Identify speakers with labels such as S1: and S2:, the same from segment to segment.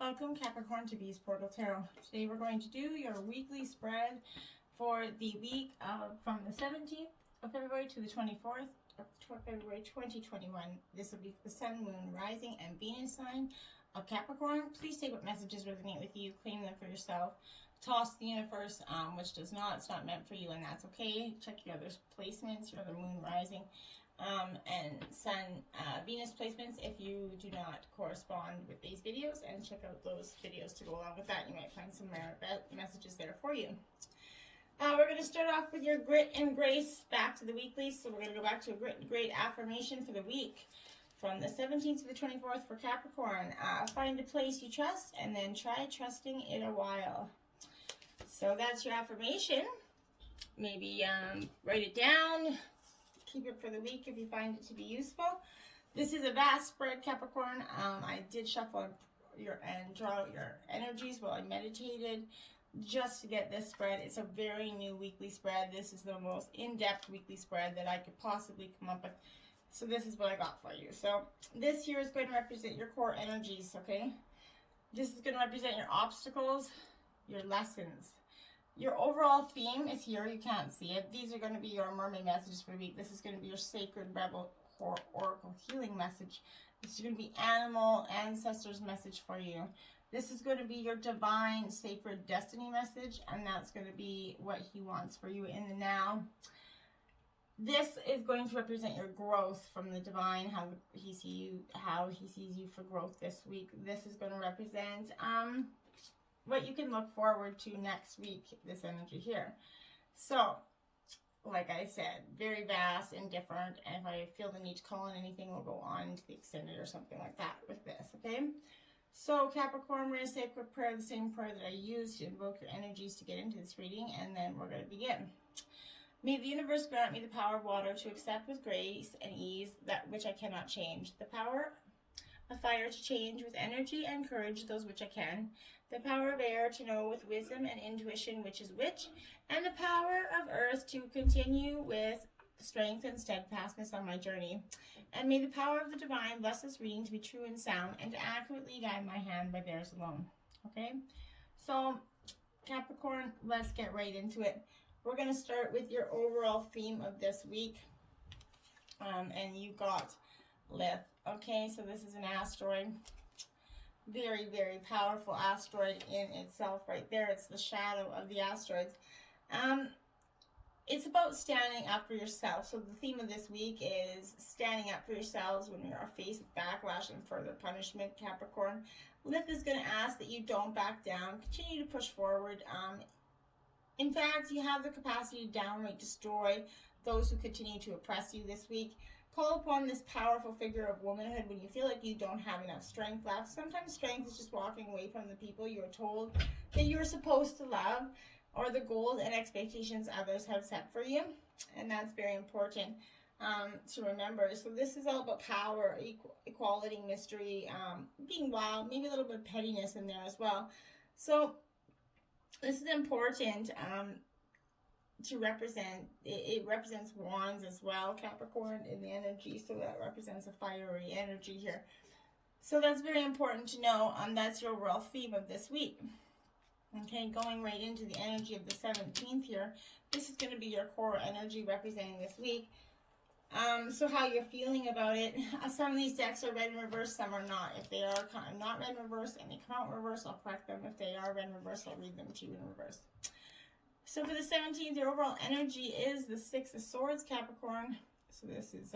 S1: Welcome Capricorn to Bees Portal Tarot. Today we're going to do your weekly spread for the week from the 17th of February to the 24th of February 2021. This will be for the Sun, Moon, Rising, and Venus sign of Capricorn. Please take what messages resonate with you, claim them for yourself. Toss the universe, which does not. It's not meant for you, and that's okay. Check your other placements, your other Moon, Rising, and Sun, Venus placements if you do not correspond with these videos, and check out those videos to go along with that. You might find some messages there for you. We're going to start off with your grit and grace back to the weekly. So we're going to go back to a grit and great affirmation for the week from the 17th to the 24th for Capricorn. Find a place you trust and then try trusting it a while. So that's your affirmation. Maybe write it down. Keep it for the week if you find it to be useful. This is a vast spread, Capricorn. I did shuffle and draw out your energies while I meditated just to get this spread. It's a very new weekly spread. This is the most in-depth weekly spread that I could possibly come up with. So this is what I got for you. So this here is going to represent your core energies, okay? This is going to represent your obstacles, your lessons. Your overall theme is here. You can't see it. These are going to be your mermaid messages for the week. This is going to be your sacred rebel oracle healing message. This is going to be animal ancestors message for you. This is going to be your divine sacred destiny message, and that's going to be what he wants for you in the now. This is going to represent your growth from the divine, how he sees you for growth this week. This is going to represent what you can look forward to next week, this energy here. So, like I said, very vast and different. And if I feel the need to call on anything, we'll go on to the extended or something like that with this, okay? So, Capricorn, we're going to say a quick prayer, the same prayer that I used to invoke your energies to get into this reading, and then we're going to begin. May the universe grant me the power of water to accept with grace and ease that which I cannot change. The power of fire to change with energy and courage those which I can. The power of air to know with wisdom and intuition which is which. And the power of earth to continue with strength and steadfastness on my journey. And may the power of the divine bless this reading to be true and sound and to accurately guide my hand by theirs alone. Okay? So, Capricorn, let's get right into it. We're going to start with your overall theme of this week. And you got Lith. Okay, so this is an asteroid. Very, very powerful asteroid in itself right there. It's the shadow of the asteroids. It's about standing up for yourself. So the theme of this week is standing up for yourselves when you are faced with backlash and further punishment, Capricorn. Lith is going to ask that you don't back down. Continue to push forward. In fact, you have the capacity to downright destroy those who continue to oppress you this week. Call upon this powerful figure of womanhood when you feel like you don't have enough strength left. Sometimes strength is just walking away from the people you are told that you're supposed to love or the goals and expectations others have set for you. And that's very important to remember. So this is all about power, equality, mystery, being wild, maybe a little bit of pettiness in there as well. So this is important to represent. It represents wands as well, Capricorn, in the energy. So that represents a fiery energy here. So that's very important to know. That's your overall theme of this week. Okay, going right into the energy of the 17th here. This is going to be your core energy representing this week. So how you're feeling about it. Some of these decks are read in reverse, some are not. If they are not read in reverse and they come out in reverse, I'll correct them. If they are read in reverse, I'll read them to you in reverse. So for the 17th, your overall energy is the Six of Swords, Capricorn. So this is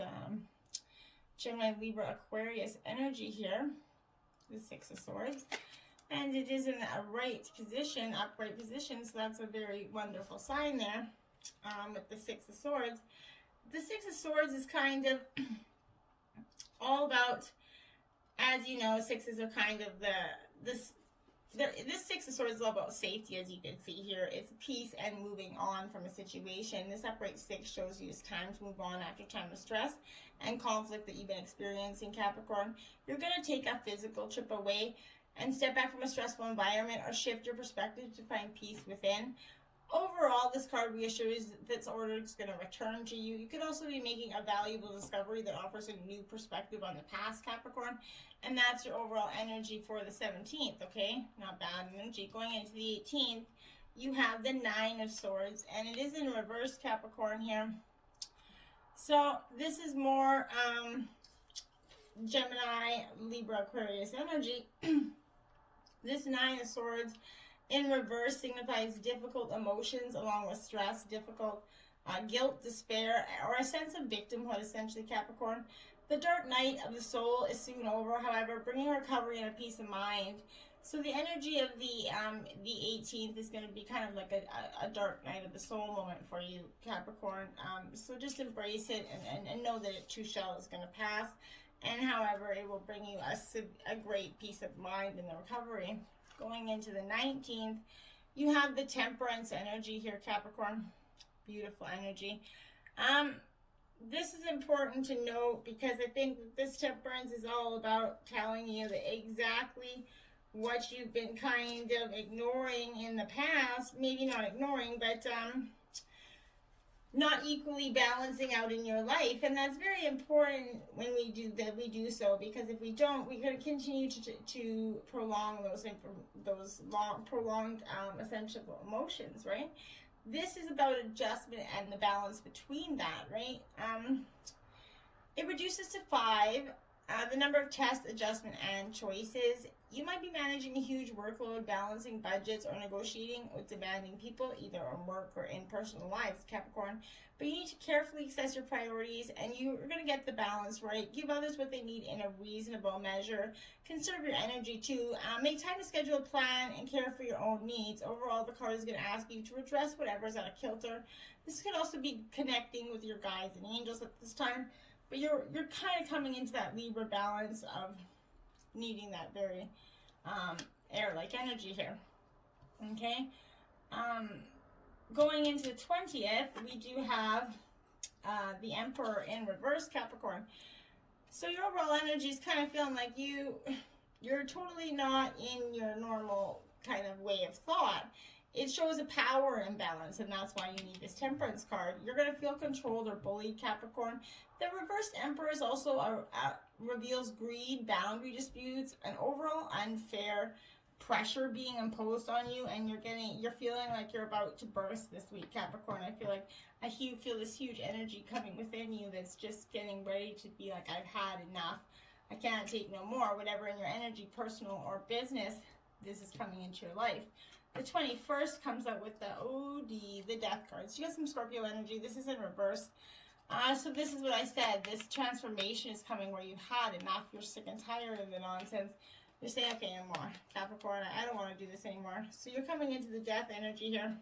S1: Gemini, Libra, Aquarius energy here. The Six of Swords. And it is in a right position, upright position. So that's a very wonderful sign there with the Six of Swords. The Six of Swords is kind of all about, as you know, sixes are kind of this Six of Swords is all about safety, as you can see here. It's peace and moving on from a situation. This upright six shows you it's time to move on after time of stress and conflict that you've been experiencing, Capricorn. You're going to take a physical trip away and step back from a stressful environment or shift your perspective to find peace within. overall, this card reassures that order is going to return to you. You could also be making a valuable discovery that offers a new perspective on the past, Capricorn. And that's your overall energy for the 17th, okay? Not bad energy. Going into the 18th, you have the 9 of Swords, and it is in reverse, Capricorn, here. So this is more Gemini, Libra, Aquarius energy. This 9 of Swords in reverse signifies difficult emotions along with stress, difficult guilt, despair, or a sense of victimhood, essentially, Capricorn. The dark night of the soul is soon over, however, bringing recovery and a peace of mind. So the energy of the 18th is going to be kind of like a dark night of the soul moment for you, Capricorn. So just embrace it and know that it too shall is going to pass. And however, it will bring you a great peace of mind in the recovery. Going into the 19th, you have the Temperance energy here, Capricorn. Beautiful energy. This is important to note because I think that this Temperance is all about telling you that exactly what you've been kind of ignoring in the past. Maybe not ignoring, but not equally balancing out in your life. And that's very important when we do so, because if we don't, we're going to continue to prolong those prolonged essential emotions, right? This is about adjustment and the balance between that, right? It reduces to 5 the number of tests, adjustment, and choices. You might be managing a huge workload, balancing budgets, or negotiating with demanding people, either on work or in personal lives, Capricorn. But you need to carefully assess your priorities, and you're going to get the balance right. Give others what they need in a reasonable measure. Conserve your energy, too. Make time to schedule a plan and care for your own needs. Overall, the card is going to ask you to address whatever's out of kilter. This could also be connecting with your guides and angels at this time. But you're kind of coming into that Libra balance of needing that very air-like energy here. Okay? Going into the 20th, we do have the Emperor in reverse, Capricorn. So your overall energy is kind of feeling like you're totally not in your normal kind of way of thought. It shows a power imbalance, and that's why you need this Temperance card. You're going to feel controlled or bullied, Capricorn. The reversed Emperor is also reveals greed, boundary disputes, and overall unfair pressure being imposed on you, and you're feeling like you're about to burst this week, Capricorn. I feel like I feel this huge energy coming within you that's just getting ready to be like, I've had enough. I can't take no more. Whatever in your energy, personal or business, this is coming into your life. The 21st comes out with the Death card. So you got some Scorpio energy. This is in reverse. So this is what I said. This transformation is coming where you've had enough. You're sick and tired of the nonsense. You're saying, okay, no more. Capricorn, I don't want to do this anymore. So you're coming into the Death energy here.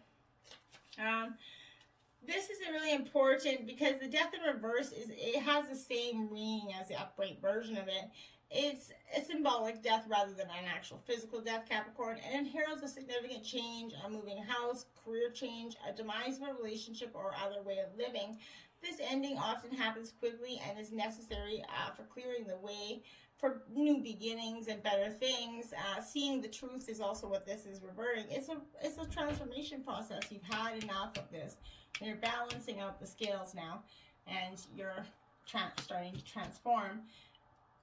S1: This is really important because the Death in reverse it has the same meaning as the upright version of it. It's a symbolic death rather than an actual physical death, Capricorn, and it heralds a significant change, a moving house, career change, a demise of a relationship, or other way of living. This ending often happens quickly and is necessary for clearing the way for new beginnings and better things. Seeing the truth is also what this is reverting. It's a transformation process. You've had enough of this. And you're balancing out the scales now, and you're starting to transform.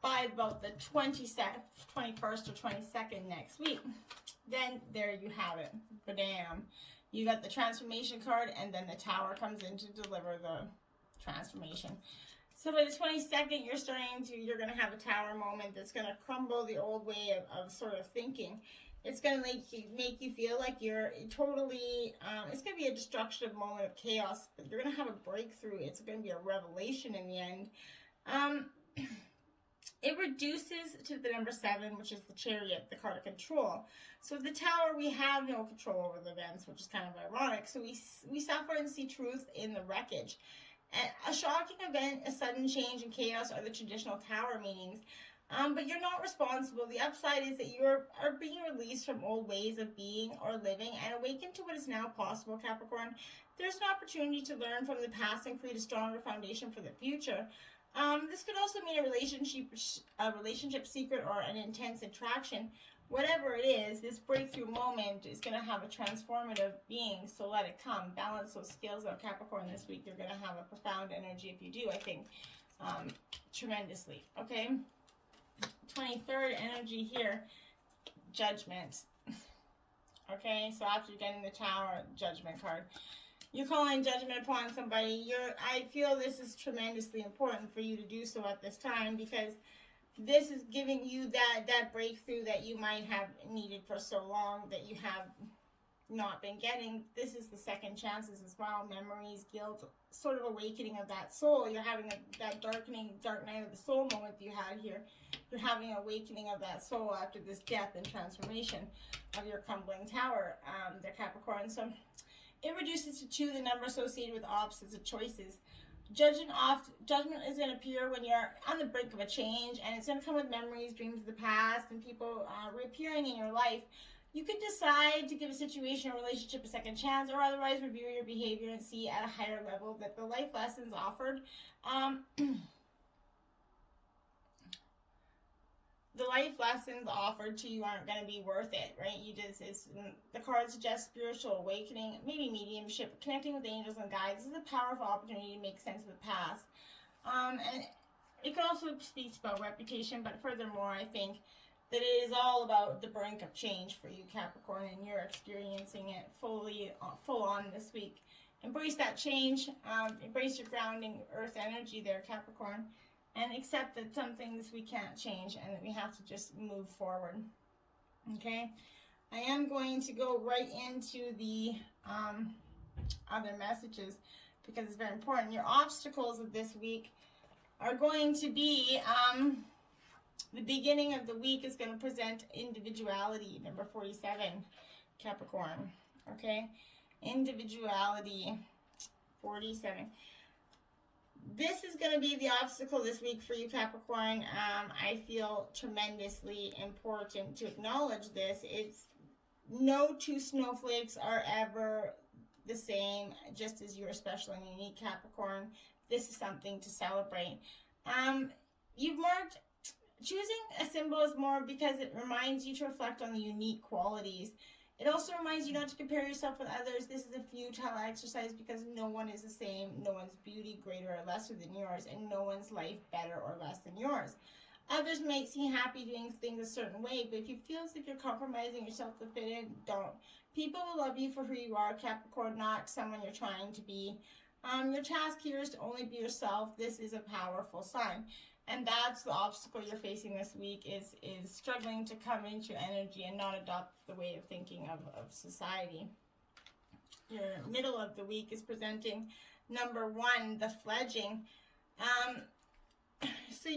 S1: By about the 21st or 22nd next week, then there you have it. Bam. You got the transformation card, and then the Tower comes in to deliver the transformation. So by the 22nd, you're going to have a Tower moment that's going to crumble the old way of sort of thinking. It's going to make you feel like you're totally, it's going to be a destructive moment of chaos, but you're going to have a breakthrough. It's going to be a revelation in the end. It reduces to the number 7, which is the Chariot, the card of control. So the Tower, we have no control over the events, which is kind of ironic. So we suffer and see truth in the wreckage. A shocking event, a sudden change, and chaos are the traditional Tower meanings. But you're not responsible. The upside is that you are being released from old ways of being or living and awakened to what is now possible, Capricorn. There's an opportunity to learn from the past and create a stronger foundation for the future. This could also mean a relationship secret or an intense attraction. Whatever it is, this breakthrough moment is going to have a transformative being, so let it come. Balance those skills out, Capricorn, this week. You're going to have a profound energy if you do, I think, tremendously, okay? 23rd energy here, Judgment. Okay, so after getting the Tower, Judgment card. You're calling judgment upon somebody. I feel this is tremendously important for you to do so at this time, because this is giving you that breakthrough that you might have needed for so long, that you have not been getting. This is the second chances as well. Memories, guilt, sort of awakening of that soul. You're having that dark night of the soul moment you had here. You're having an awakening of that soul after this death and transformation of your crumbling tower, the Capricorn. So it reduces to 2 the number associated with opposites of choices. Judgment is going to appear when you're on the brink of a change, and it's going to come with memories, dreams of the past, and people reappearing in your life. You could decide to give a situation or relationship a second chance, or otherwise review your behavior and see at a higher level that the life lessons offered the life lessons offered to you aren't going to be worth it, right? The cards suggest spiritual awakening, maybe mediumship, connecting with angels and guides. This is a powerful opportunity to make sense of the past. And it could also speak about reputation, but furthermore, I think that it is all about the brink of change for you, Capricorn, and you're experiencing it full on this week. Embrace that change. Embrace your grounding earth energy there, Capricorn. And accept that some things we can't change and that we have to just move forward. Okay? I am going to go right into the other messages because it's very important. Your obstacles of this week are going to be, the beginning of the week is going to present individuality, number 47, Capricorn. Okay? Individuality, 47. This is going to be the obstacle this week for you, Capricorn. I feel tremendously important to acknowledge this. It's no 2 snowflakes are ever the same, just as you're special and unique, Capricorn. This is something to celebrate. You've marked choosing a symbol is more because it reminds you to reflect on the unique qualities. It also reminds you not to compare yourself with others. This is a futile exercise because no one is the same. No one's beauty greater or lesser than yours, and no one's life better or less than yours. Others might seem happy doing things a certain way, but if you feel as if you're compromising yourself to fit in, don't. People will love you for who you are, Capricorn, not someone you're trying to be. Your task here is to only be yourself. This is a powerful sign. And that's the obstacle you're facing this week, is struggling to come into your energy and not adopt the way of thinking of society. Your middle of the week is presenting number 1, the fledging. So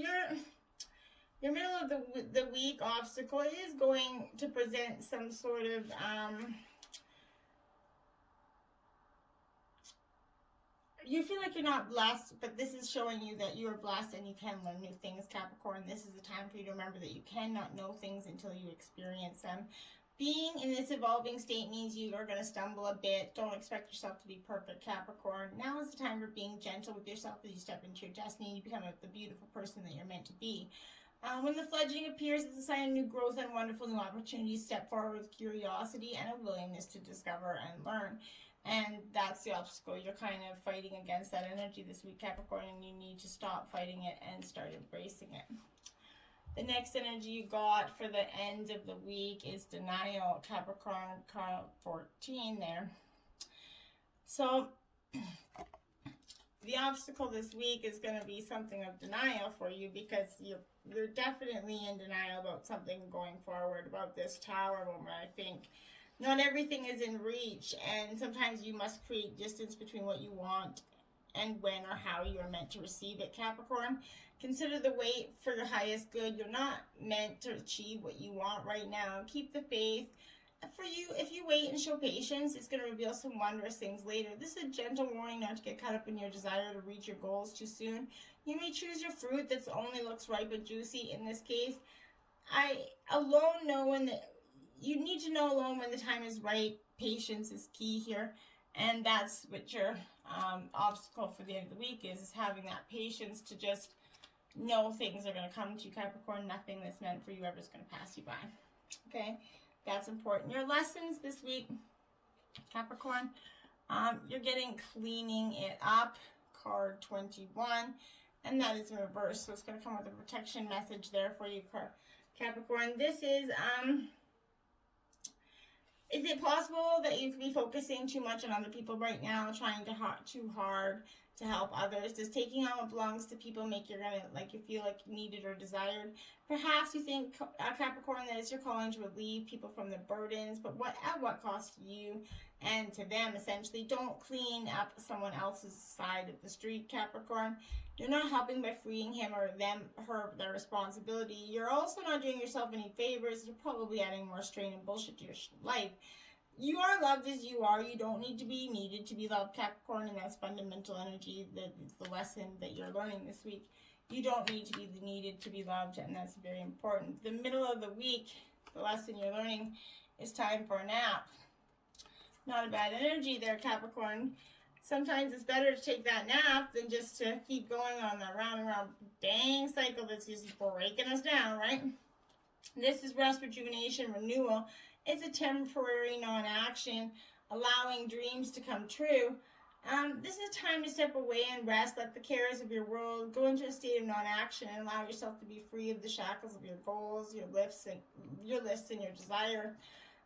S1: your middle of the week obstacle is going to present some sort of you feel like you're not blessed, but this is showing you that you are blessed and you can learn new things, Capricorn. This is a time for you to remember that you cannot know things until you experience them. Being in this evolving state means you are going to stumble a bit. Don't expect yourself to be perfect, Capricorn. Now is the time for being gentle with yourself as you step into your destiny and you become the beautiful person that you're meant to be. When the fledgling appears, it's a sign of new growth and wonderful new opportunities. Step forward with curiosity and a willingness to discover and learn. And that's the obstacle. You're kind of fighting against that energy this week, Capricorn, and you need to stop fighting it and start embracing it. The next energy you got for the end of the week is denial, Capricorn, card 14 there. So the obstacle this week is going to be something of denial for you, because you're definitely in denial about something going forward, about this Tower moment, I think. Not everything is in reach, and sometimes you must create distance between what you want and when or how you are meant to receive it, Capricorn. Consider the wait for your highest good. You're not meant to achieve what you want right now. Keep the faith. For you, if you wait and show patience, it's going to reveal some wondrous things later. This is a gentle warning not to get caught up in your desire to reach your goals too soon. You may choose your fruit that only looks ripe and juicy. In this case, you need to know alone when the time is right. Patience is key here. And that's what your obstacle for the end of the week is having that patience to just know things are going to come to you, Capricorn. Nothing that's meant for you ever is going to pass you by. Okay? That's important. Your lessons this week, Capricorn, you're getting cleaning it up, card 21, and that is in reverse. So it's going to come with a protection message there for you, Capricorn. This is it possible that you could be focusing too much on other people right now, trying too hard to help others? Does taking on what belongs to people make you you feel like needed or desired? Perhaps you think, Capricorn, that it's your calling to relieve people from the burdens, but at what cost to you and to them, essentially? Don't clean up someone else's side of the street, Capricorn. You're not helping by freeing him or her of their responsibility. You're also not doing yourself any favors. You're probably adding more strain and bullshit to your life. You are loved as you are. You don't need to be needed to be loved, Capricorn, and that's fundamental energy. The lesson that you're learning this week. You don't need to be needed to be loved, and that's very important. The middle of the week, the lesson you're learning is time for a nap. Not a bad energy there, Capricorn. Sometimes it's better to take that nap than just to keep going on that round and round dang cycle that's just breaking us down, right? This is rest, rejuvenation, renewal. It's a temporary non-action, allowing dreams to come true. This is a time to step away and rest, let the cares of your world go into a state of non-action, and allow yourself to be free of the shackles of your goals, your lists, and your desire.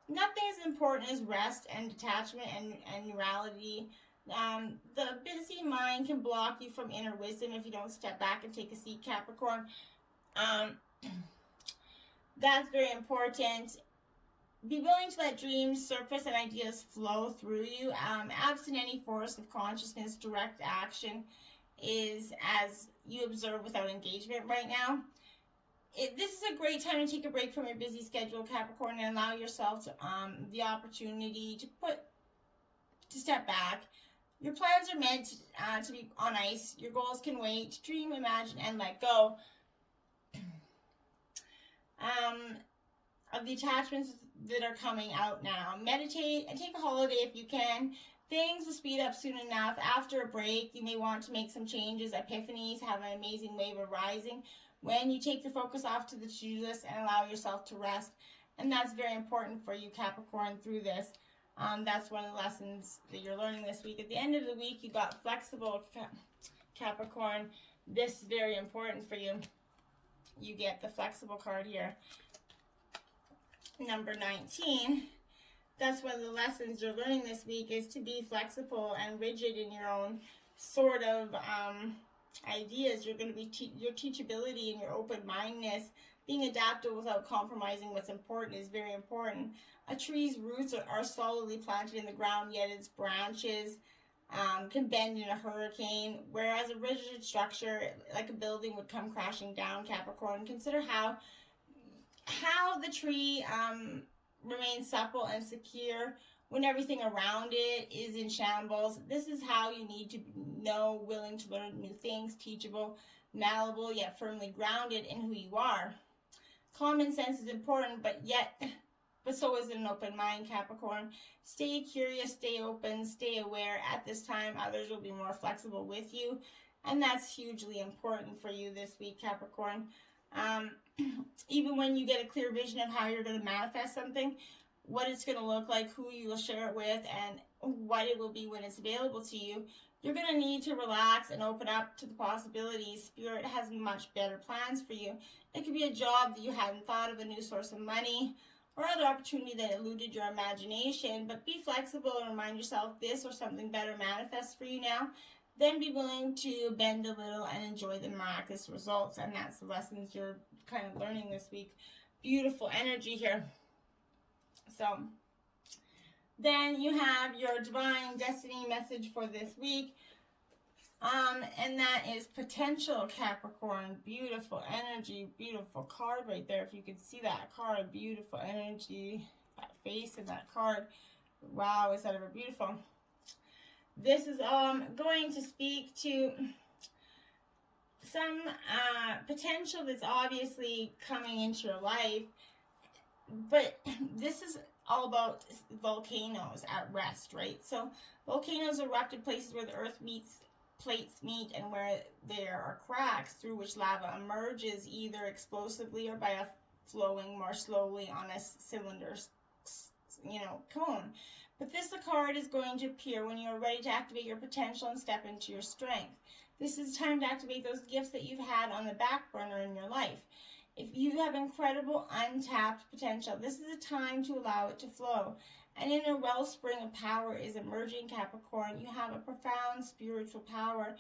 S1: Nothing as important as rest and detachment and neurality. The busy mind can block you from inner wisdom if you don't step back and take a seat, Capricorn. That's very important. Be willing to let dreams surface and ideas flow through you. Absent any force of consciousness, direct action is as you observe without engagement right now. This is a great time to take a break from your busy schedule, Capricorn, and allow yourself to, the opportunity to step back. Your plans are meant to be on ice. Your goals can wait. Dream, imagine, and let go of the attachments that are coming out now. Meditate and take a holiday if you can. Things will speed up soon enough. After a break, you may want to make some changes. Epiphanies have an amazing wave of rising when you take the focus off to the to-do list and allow yourself to rest. And that's very important for you, Capricorn, through this. That's one of the lessons that you're learning this week. At the end of the week, you got flexible, Capricorn. This is very important for you. You get the flexible card here. Number 19. That's one of the lessons you're learning this week, is to be flexible and rigid in your own sort of ideas. You're going to be your teachability and your open-mindedness. Being adaptable without compromising what's important is very important. A tree's roots are solidly planted in the ground, yet its branches can bend in a hurricane, whereas a rigid structure, like a building, would come crashing down, Capricorn. Consider how the tree remains supple and secure when everything around it is in shambles. This is how you need to know, willing to learn new things, teachable, malleable, yet firmly grounded in who you are. Common sense is important, but so is an open mind, Capricorn. Stay curious, stay open, stay aware. At this time, others will be more flexible with you, and that's hugely important for you this week, Capricorn. Even when you get a clear vision of how you're going to manifest something, what it's going to look like, who you will share it with, and what it will be when it's available to you, you're going to need to relax and open up to the possibilities. Spirit has much better plans for you. It could be a job that you hadn't thought of, a new source of money, or other opportunity that eluded your imagination. But be flexible and remind yourself this or something better manifests for you now. Then be willing to bend a little and enjoy the miraculous results. And that's the lessons you're kind of learning this week. Beautiful energy here. So then you have your divine destiny message for this week. And that is potential, Capricorn. Beautiful energy, beautiful card right there. If you could see that card, beautiful energy, that face in that card. Wow, is that ever beautiful? This is going to speak to some potential that's obviously coming into your life, but this is all about volcanoes at rest, right? So volcanoes erupt in places where the earth meets plates meet and where there are cracks through which lava emerges either explosively or by a flowing more slowly on a cylinder, cone. But this card is going to appear when you are ready to activate your potential and step into your strength. This is time to activate those gifts that you've had on the back burner in your life. If you have incredible untapped potential, this is a time to allow it to flow. An inner wellspring of power is emerging, Capricorn. You have a profound spiritual power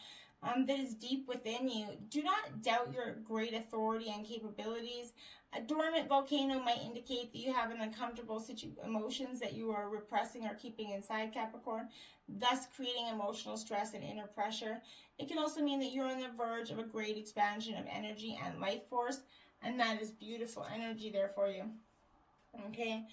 S1: that is deep within you. Do not doubt your great authority and capabilities. A dormant volcano might indicate that you have an uncomfortable emotions that you are repressing or keeping inside, Capricorn, thus creating emotional stress and inner pressure. It can also mean that you're on the verge of a great expansion of energy and life force, and that is beautiful energy there for you. Okay.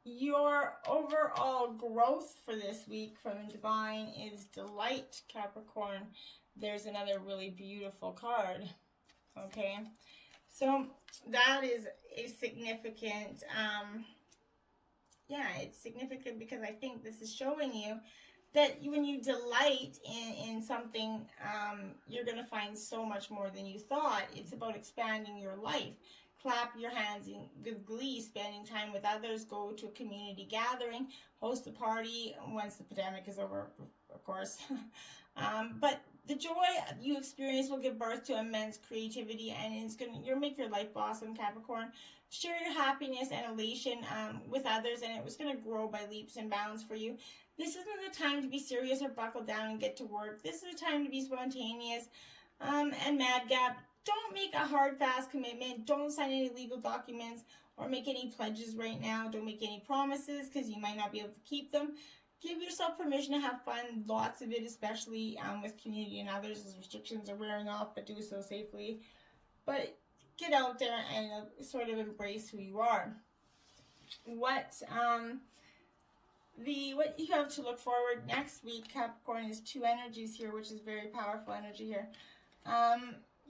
S1: Your overall growth for this week from the divine is delight, Capricorn. There's another really beautiful card. Okay, so that is a significant, it's significant because I think this is showing you that when you delight in something, you're going to find so much more than you thought. It's about expanding your life. Clap your hands in good glee, spending time with others, go to a community gathering, host a party once the pandemic is over, of course. But the joy you experience will give birth to immense creativity, and you'll make your life blossom, Capricorn. Share your happiness and elation with others, and it was going to grow by leaps and bounds for you. This isn't the time to be serious or buckle down and get to work. This is the time to be spontaneous and madgap. Don't make a hard, fast commitment. Don't sign any legal documents or make any pledges right now. Don't make any promises because you might not be able to keep them. Give yourself permission to have fun, lots of it, especially with community and others as restrictions are wearing off, but do so safely. But get out there and sort of embrace who you are. What you have to look forward next week, Capricorn, is two energies here, which is very powerful energy here.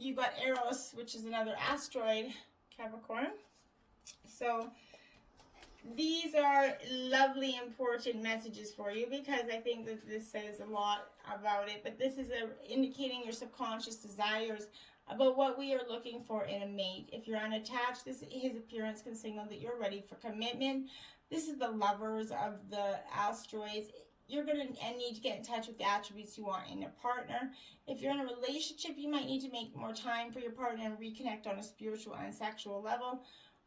S1: You got Eros, which is another asteroid, Capricorn. So these are lovely, important messages for you because I think that this says a lot about it. But this is indicating your subconscious desires about what we are looking for in a mate. If you're unattached, his appearance can signal that you're ready for commitment. This is the lovers of the asteroids. You're going to need to get in touch with the attributes you want in a partner. If you're in a relationship, you might need to make more time for your partner and reconnect on a spiritual and sexual level.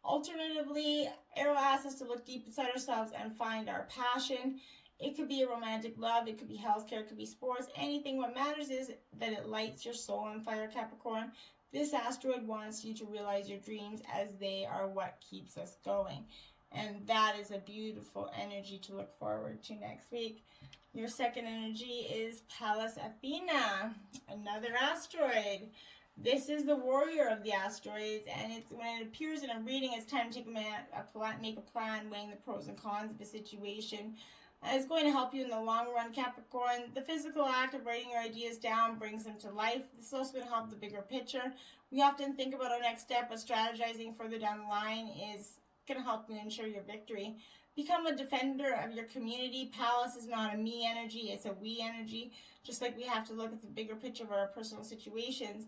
S1: Alternatively, Arrow asks us to look deep inside ourselves and find our passion. It could be a romantic love, it could be healthcare, it could be sports, anything. What matters is that it lights your soul on fire, Capricorn. This asteroid wants you to realize your dreams as they are what keeps us going. And that is a beautiful energy to look forward to next week. Your second energy is Pallas Athena, another asteroid. This is the warrior of the asteroids, and when it appears in a reading, it's time to make a plan, weighing the pros and cons of the situation. It's going to help you in the long run, Capricorn. The physical act of writing your ideas down brings them to life. This is also going to help the bigger picture. We often think about our next step, but strategizing further down the line is going to help you ensure your victory. Become a defender of your community. Pallas is not a me energy, it's a we energy. Just like we have to look at the bigger picture of our personal situations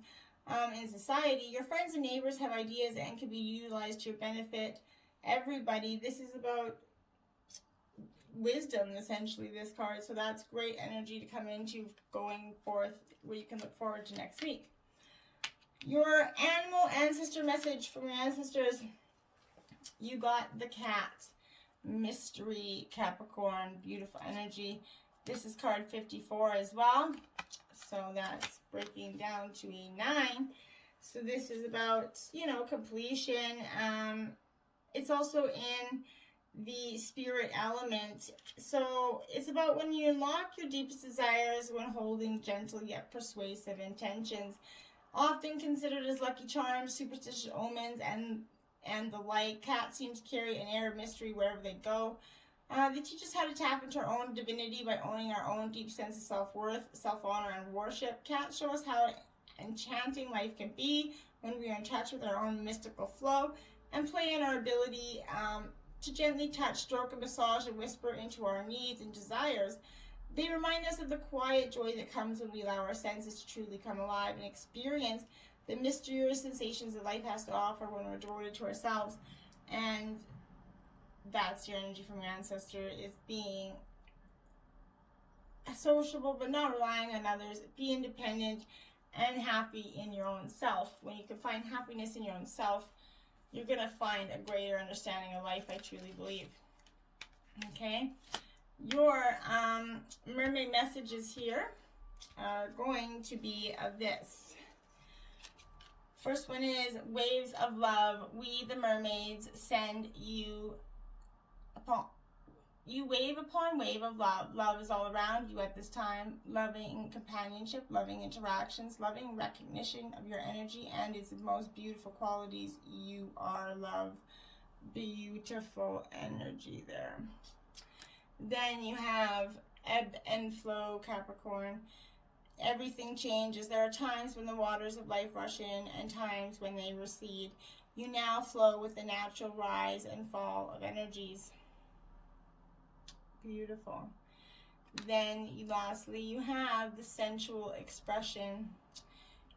S1: in society. Your friends and neighbors have ideas and can be utilized to your benefit. Everybody, this is about wisdom, essentially, this card. So that's great energy to come into going forth, where you can look forward to next week. Your animal ancestor message from your ancestors. You got the cat. Mystery, Capricorn, beautiful energy. This is card 54 as well. So that's breaking down to a 9. So this is about, completion. It's also in the spirit element. So it's about when you unlock your deepest desires when holding gentle yet persuasive intentions. Often considered as lucky charms, superstitious omens, and the like. Cats seem to carry an air of mystery wherever they go. They teach us how to tap into our own divinity by owning our own deep sense of self-worth, self-honor, and worship. Cats show us how enchanting life can be when we are in touch with our own mystical flow and play in our ability to gently touch, stroke, and massage and whisper into our needs and desires. They remind us of the quiet joy that comes when we allow our senses to truly come alive and experience the mysterious sensations that life has to offer when we're devoted to ourselves. And that's your energy from your ancestor, is being sociable but not relying on others. Be independent and happy in your own self. When you can find happiness in your own self, you're going to find a greater understanding of life, I truly believe. Okay? Your mermaid messages here are going to be of this. First one is waves of love. We, the mermaids, send you upon you wave upon wave of love. Love is all around you at this time. Loving companionship, loving interactions, loving recognition of your energy and its most beautiful qualities. You are love. Beautiful energy there. Then you have ebb and flow, Capricorn. Everything changes. There are times when the waters of life rush in and times when they recede. You now flow with the natural rise and fall of energies. Beautiful. Then lastly, you have the sensual expression.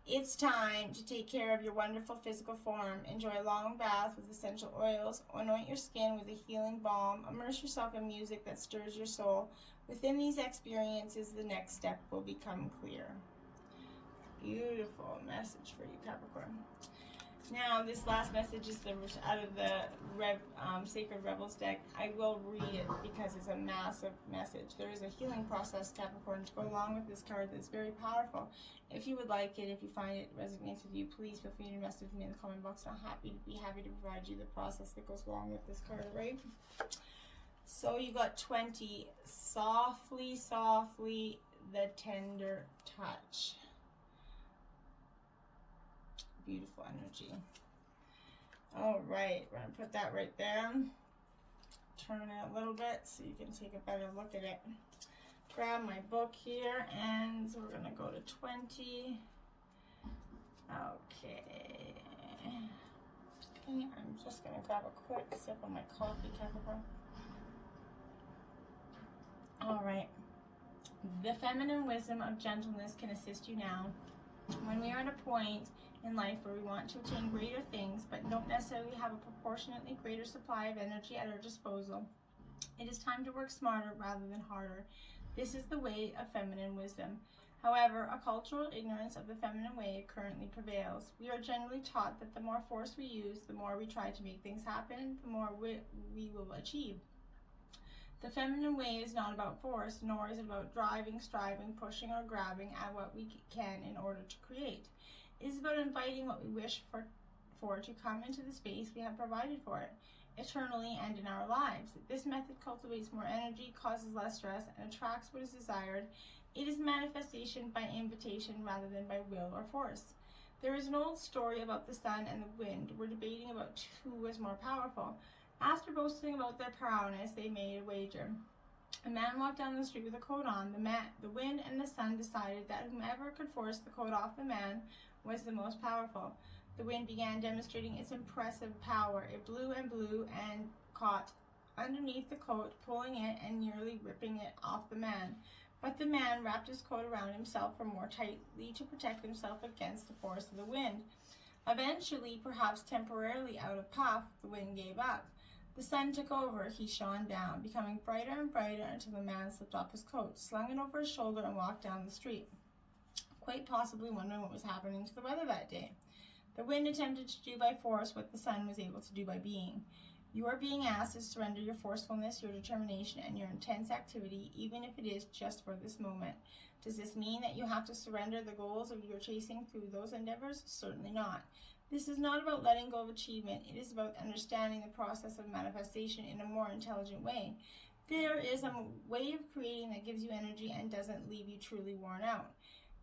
S1: It's time to take care of your wonderful physical form. Enjoy a long bath with essential oils. Anoint your skin with a healing balm. Immerse yourself in music that stirs your soul. Within these experiences, the next step will become clear. Beautiful message for you, Capricorn. Now, this last message is out of the Sacred Rebels deck. I will read it because it's a massive message. There is a healing process, Capricorn, to go along with this card that's very powerful. If you would like it, if you find it resonates with you, please feel free to message me in the comment box. I'm happy to provide you the process that goes along with this card, right? So you got 20. Softly, softly, the tender touch. Beautiful energy. All right, we're going to put that right there. Turn it a little bit so you can take a better look at it. Grab my book here, and we're going to go to 20. Okay. I'm just going to grab a quick sip of my coffee, Capricorn. All right. The feminine wisdom of gentleness can assist you now. When we are at a point in life where we want to attain greater things, but don't necessarily have a proportionately greater supply of energy at our disposal, it is time to work smarter rather than harder. This is the way of feminine wisdom. However, a cultural ignorance of the feminine way currently prevails. We are generally taught that the more force we use, the more we try to make things happen, the more we will achieve. The feminine way is not about force, nor is it about driving, striving, pushing, or grabbing at what we can in order to create. It is about inviting what we wish for to come into the space we have provided for it, eternally and in our lives. This method cultivates more energy, causes less stress, and attracts what is desired. It is manifestation by invitation rather than by will or force. There is an old story about the sun and the wind. We're debating about who was more powerful. After boasting about their prowess, they made a wager. A man walked down the street with a coat on. The wind and the sun decided that whomever could force the coat off the man was the most powerful. The wind began demonstrating its impressive power. It blew and caught underneath the coat, pulling it and nearly ripping it off the man. But the man wrapped his coat around himself more tightly to protect himself against the force of the wind. Eventually, perhaps temporarily out of puff, the wind gave up. The sun took over. He shone down, becoming brighter and brighter until the man slipped off his coat, slung it over his shoulder, and walked down the street, quite possibly wondering what was happening to the weather that day. The wind attempted to do by force what the sun was able to do by being. You are being asked to surrender your forcefulness, your determination, and your intense activity, even if it is just for this moment. Does this mean that you have to surrender the goals of your chasing through those endeavors? Certainly not. This is not about letting go of achievement. It is about understanding the process of manifestation in a more intelligent way. There is a way of creating that gives you energy and doesn't leave you truly worn out.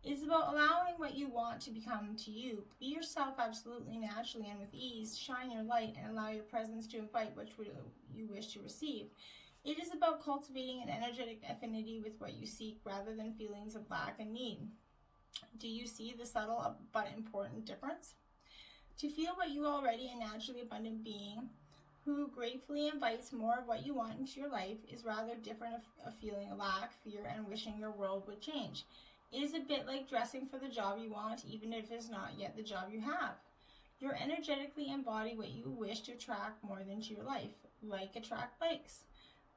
S1: It is about allowing what you want to become to you. Be yourself absolutely naturally and with ease. Shine your light and allow your presence to invite what you wish to receive. It is about cultivating an energetic affinity with what you seek rather than feelings of lack and need. Do you see the subtle but important difference? To feel what you already a naturally abundant being who gratefully invites more of what you want into your life, is rather different of feeling a lack, fear, and wishing your world would change. It is a bit like dressing for the job you want, even if it is not yet the job you have. You energetically embody what you wish to attract more into your life, like attract likes.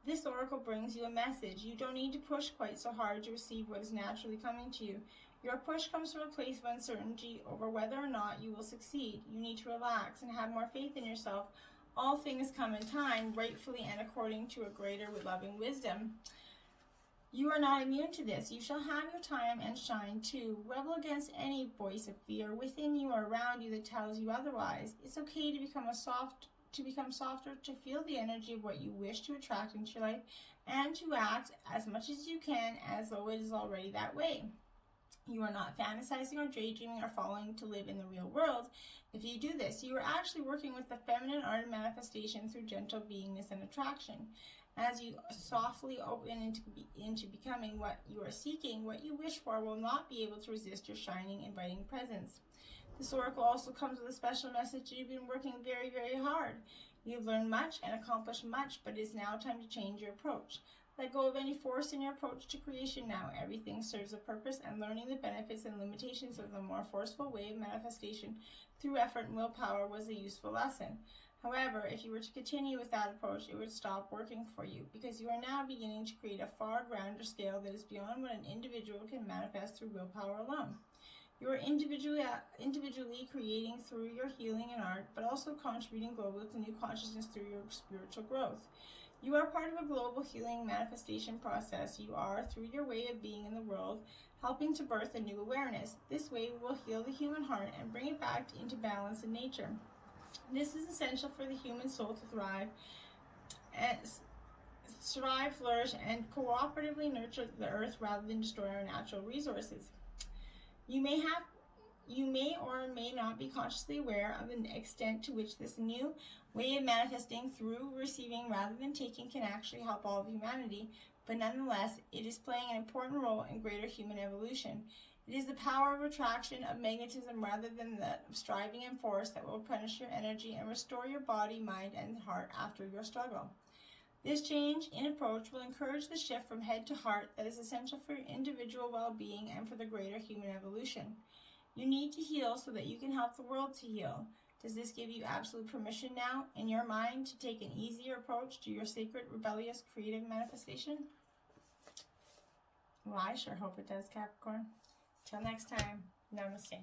S1: This oracle brings you a message. You don't need to push quite so hard to receive what is naturally coming to you. Your push comes from a place of uncertainty over whether or not you will succeed. You need to relax and have more faith in yourself. All things come in time, rightfully and according to a greater loving wisdom. You are not immune to this. You shall have your time and shine too. Rebel against any voice of fear within you or around you that tells you otherwise. It's okay to become softer, to feel the energy of what you wish to attract into your life, and to act as much as you can as though it is already that way. You are not fantasizing or daydreaming or falling to live in the real world. If you do this, you are actually working with the feminine art of manifestation through gentle beingness and attraction. As you softly open into becoming what you are seeking, what you wish for will not be able to resist your shining, inviting presence. This oracle also comes with a special message. You've been working very, very hard. You've learned much and accomplished much, but it is now time to change your approach. Let go of any force in your approach to creation now. Everything serves a purpose, and learning the benefits and limitations of the more forceful way of manifestation through effort and willpower was a useful lesson. However, if you were to continue with that approach, it would stop working for you, because you are now beginning to create a far grander scale that is beyond what an individual can manifest through willpower alone. You are individually creating through your healing and art, but also contributing globally to new consciousness through your spiritual growth. You are part of a global healing manifestation process. You are, through your way of being in the world, helping to birth a new awareness. This way will heal the human heart and bring it back into balance in nature. This is essential for the human soul to thrive, flourish, and cooperatively nurture the earth rather than destroy our natural resources. You may or may not be consciously aware of the extent to which this new way of manifesting through receiving rather than taking can actually help all of humanity, but nonetheless, it is playing an important role in greater human evolution. It is the power of attraction, of magnetism, rather than that of striving and force that will replenish your energy and restore your body, mind, and heart after your struggle. This change in approach will encourage the shift from head to heart that is essential for your individual well-being and for the greater human evolution. You need to heal so that you can help the world to heal. Does this give you absolute permission now, in your mind, to take an easier approach to your sacred, rebellious, creative manifestation? Well, I sure hope it does, Capricorn. Till next time, namaste.